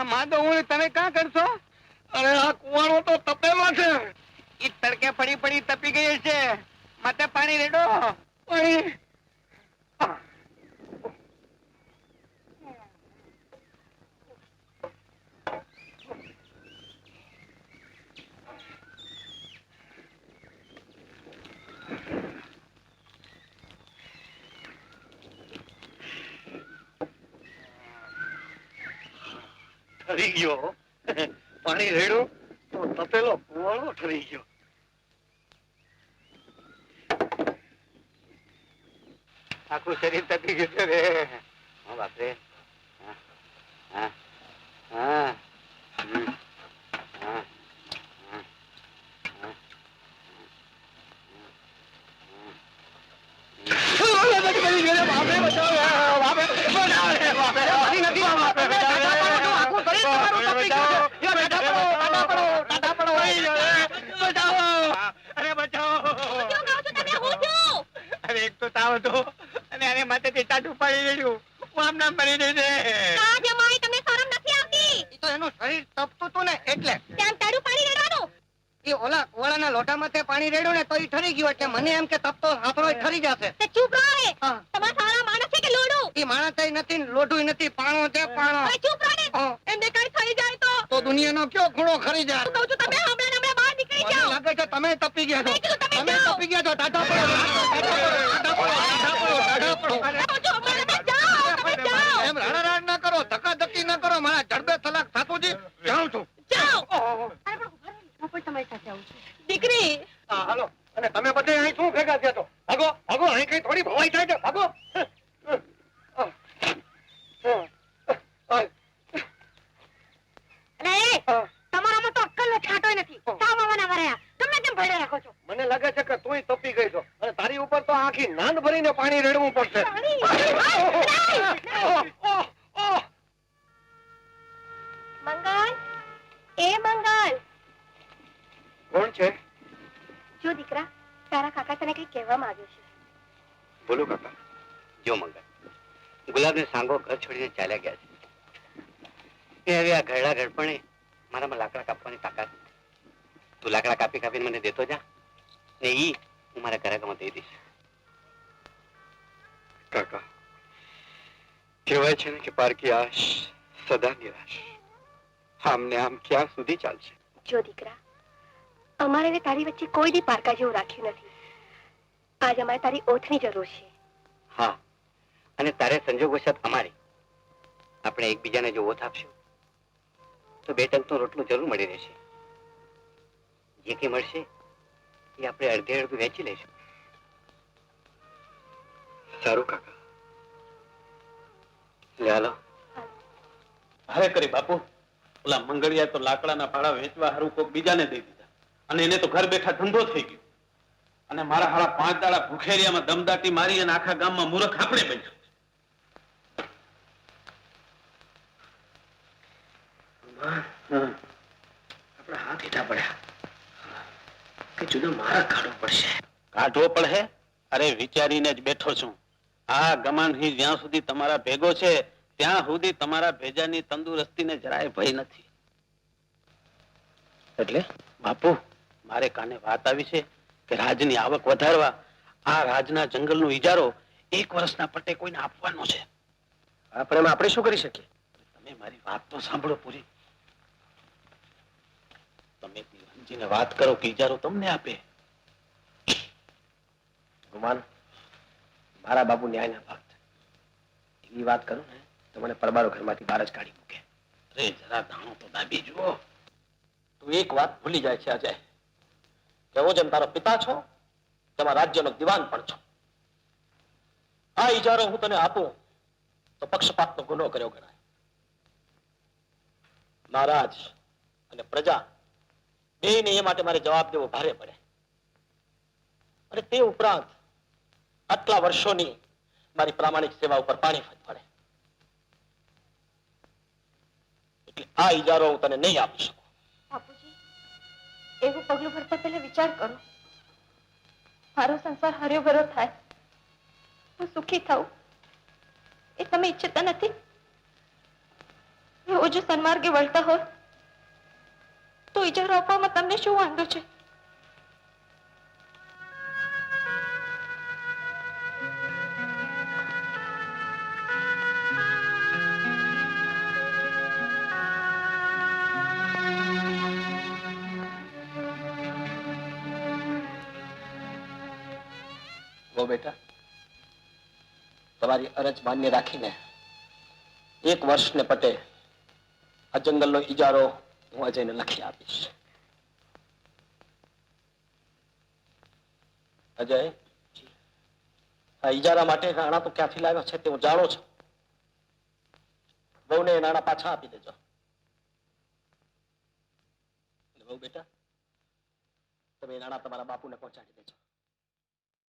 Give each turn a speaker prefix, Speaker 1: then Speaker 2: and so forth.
Speaker 1: માધવ હું તમે ક્યાં કરશો?
Speaker 2: અરે આ કુવાડો તો તપેલો છે.
Speaker 1: ઈ તડકે પડી પડી તપી ગઈ છે. માથે પાણી રેડો.
Speaker 2: પાણી ઠરી ગયો. પાણી રેડ્યું તો તપેલો કુવાડો ઠરી ગયો.
Speaker 1: આખું શરીર તપી ગયું છે રે. હા બાપરે. હા હા હા.
Speaker 2: પાણી રેડ્યું ને તો ઈ ઠરી ગયું એટલે મને એમ કે તપતો હાથરો ઠરી જશે.
Speaker 3: ચૂપ રહો રે. તમારા સારા માણસ છે કે લોડું?
Speaker 2: ઈ માણસ નથી, લોઢું નથી, પાણો છે પાણો.
Speaker 3: ચૂપ રહો ને. એમને કઈ થઈ જાય
Speaker 2: તો દુનિયાનો કયો ખૂણો ખરી જાય.
Speaker 3: કહું છું તમે હમણાં બહાર નીકળી જાઓ.
Speaker 2: લાગે છે તમે તપી ગયા છો. તમે તપી ગયા છો. ટાટા પડો. એમ રાડારાડ ના કરો, ધક્કાધક્કી ના કરો. મારા જડબે તલાક થાતું છે. જાઉં છું.
Speaker 3: દીકરી
Speaker 2: હાલો. અને તમે બધે અહીં શું ભેગા થયા તો? ભાગો ભાગો, અહીં કઈ થોડી ભવાઈ થાય છે. ભાગો.
Speaker 3: તમારામાં તો અક્કલ નો છાંટો નથી. સાવાના વરાયા તમે કેમ ભળે રાખો છો?
Speaker 2: મને લાગે છે કે તુંય તપી ગઈ છો અને તારી ઉપર તો આખી નાંદ ભરીને પાણી રેડવું પડશે.
Speaker 3: મંગલ, એ મંગલ.
Speaker 2: કોણ છે?
Speaker 3: જો દીકરા, તારા કાકા તને કઈ કહેવા માંગ્યું છે.
Speaker 1: બોલો કાકા. જો મંગલ, ગુલાબને સાંગો ઘર છોડીને ચાલ્યા ગયા છે. હવે આ ઘરડા ઘડપણે મારામાં લાકડા કાપવાની તાકાત નથી. તું લાકડા કાપી કાપીને મને દેતો જા ને ઈ હું મારા ઘરાકામાં દઈ દઈશ.
Speaker 2: કાકા, કહેવાય છે ને કે પારકી આશ સદા નિરાશ. આમને આમ ક્યાં સુધી ચાલશે?
Speaker 3: જો દીકરા, અમારે તારી વચ્ચે કોઈ દી પારકા જેવું રાખ્યું નથી. આજ અમારે તારી ઓથની જરૂર છે.
Speaker 1: હા, અને તારે સંજોગવશાત અમારી આપણે એકબીજાને જો ઓથ આપશું તો બે ટંકનો રોટલો જરૂર મળી રહેશે. જે કઈ મળશે એ આપણે અડધે અડધું વેચી લઈશું.
Speaker 2: સારું કાકા.
Speaker 1: લે હાલો.
Speaker 4: હારે કરી બાપુ. ઓલા મંગળિયા તો લાકડાના ભાડા વેચવા હારું કોક બીજાને દઈ દીધા અને એને તો ઘર બેઠા ધંધો થઈ ગયો. અને મારા હારા 5 દાડા ભૂખેરિયામાં દમદાટી મારી અને આખા ગામમાં મૂર્ખ આપણે બન્યો.
Speaker 5: આપણા હાથ હેઠા પડ્યા કે જુદો મારા કાઢવો પડશે.
Speaker 4: કાઢવો પડે? અરે વિચારીને જ બેઠો છું. આ ગમાણહી જ્યાં સુધી તમારા ભેગો છે ત્યાં સુધી તમારા ભેજાની તંદુરસ્તીને જરાય ભય નથી. એટલે બાપુ, મારે કાને વાત આવી છે કે રાજની આવક વધારવા આ રાજના જંગલનો ઇજારો 1 વર્ષના પટ્ટે કોઈને આપવાનો છે.
Speaker 5: આપણે શું કરી શકીએ?
Speaker 4: તમે મારી વાત તો સાંભળો પૂરી. તમે દિવાનજીને વાત કરો કે ઇજારો તમને આપે.
Speaker 5: ગુમાન, મારા બાપુ ન્યાયના ભક્ત. એવી વાત કરું ને તો મને પરબારો ઘરમાંથી બહાર જ કાઢી મૂકે.
Speaker 4: અરે જરા ધાણો તો દાબી જુઓ.
Speaker 5: તું એક વાત ભૂલી જાય છે અજય, કે હું જેમ તારો પિતા છો તેમાં રાજ્યનો દિવાન પણ છો. આ ઇજારો હું તને આપું તો પક્ષપાતનો ગુનો કર્યો ગણાય. મહારાજ અને પ્રજા બેયને એ માટે મારે જવાબ દેવો ભારે પડે. અને તે ઉપરાંત આટલા વર્ષોની મારી પ્રામાણિક સેવા ઉપર પાણી પડે. એટલે આ ઇજારો હું તને નહીં આપી શકું.
Speaker 3: બાપુજી, એવું પગલું ભરતા પહેલા વિચાર કરો. મારો સંસાર હર્યો ભરો થાય, હું સુખી થાઉં એ તમે ઈચ્છતા નથી? એવો જો સન્માર્ગે વળતા હોય તો ઇજારો આપવામાં તમને શું વાંધો છે?
Speaker 5: વો બેટા, તમારી અરજ માન્ય રાખીને 1 વર્ષને પટે આ જંગલનો ઇજારો હું અજયને લખી આપીશ. અજય, આ ઇજારા માટે નાણાં તો ક્યાંથી લાવ્યો છે તે હું જાણું છું. વહુને એ નાણાં પાછા આપી દેજો. વહુ બેટા, તમે એ નાણાં તમારા બાપુને પહોંચાડી દેજો.